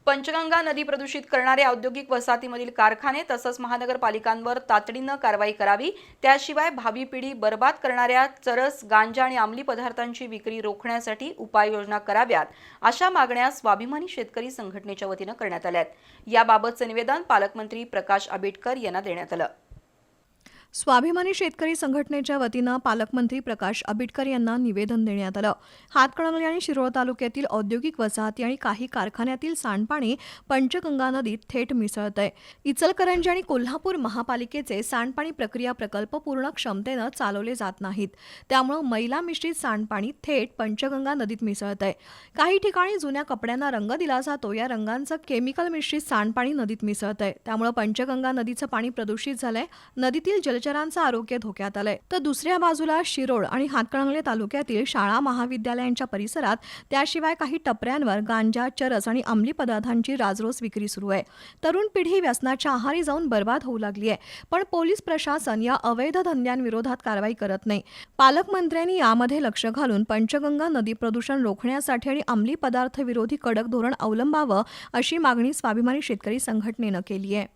पंचगंगा नदी प्रदूषित करणारे औद्योगिक वसाहतीमधील कारखाने तसंच महानगरपालिकांवर तातडीनं कारवाई करावी। त्याशिवाय भावी पिढी बर्बाद करणाऱ्या चरस, गांजा आणि अंमली पदार्थांची विक्री रोखण्यासाठी उपाययोजना कराव्यात, अशा मागण्या स्वाभिमानी शेतकरी संघटनेच्या वतीनं करण्यात आल्या आहेत। याबाबतचे निवेदन पालकमंत्री प्रकाश आंबेडकर यांना देण्यात आलं। स्वाभिमानी शेतकरी संघटनेच्या वतीनं पालकमंत्री प्रकाश आंबेडकर यांना निवेदन देण्यात आलं। हातकणंगले आणि शिरोळ तालुक्यातील औद्योगिक वसाहती आणि काही कारखान्यातील सांडपाणी पंचगंगा नदीत थेट मिसळतंय। इचलकरंजी आणि कोल्हापूर महापालिकेचे सांडपाणी प्रक्रिया प्रकल्प पूर्ण क्षमतेनं चालवले जात नाहीत, त्यामुळे मैला मिश्रित सांडपाणी थेट पंचगंगा नदीत मिसळतंय। काही ठिकाणी जुन्या कपड्यांना रंग दिला जातो, या रंगांचं केमिकल मिश्रित सांडपाणी नदीत मिसळतंय, त्यामुळे पंचगंगा नदीचं पाणी प्रदूषित झालंय। नदीतील जलचरांचं आरोग्य धोक्यात आलंय। तर दुसऱ्या बाजूला शिरोळ आणि हातकणंगले तालुक्यातील शाळा महाविद्यालयांच्या परिसरात त्याशिवाय काही टपऱ्यांवर गांजा, चरस आणि अंमली पदार्थांची राजरोस विक्री सुरू आहे। तरुण पिढी व्यसनाच्या आहारी जाऊन बर्बाद होऊ लागली आहे, पण पोलीस प्रशासन या अवैध धंद्यांविरोधात कारवाई करत नाही। पालकमंत्र्यांनी यामध्ये लक्ष घालून पंचगंगा नदी प्रदूषण रोखण्यासाठी आणि अंमली पदार्थ विरोधी कडक धोरण अवलंबावं, अशी मागणी स्वाभिमानी शेतकरी संघटनेनं केली आहे।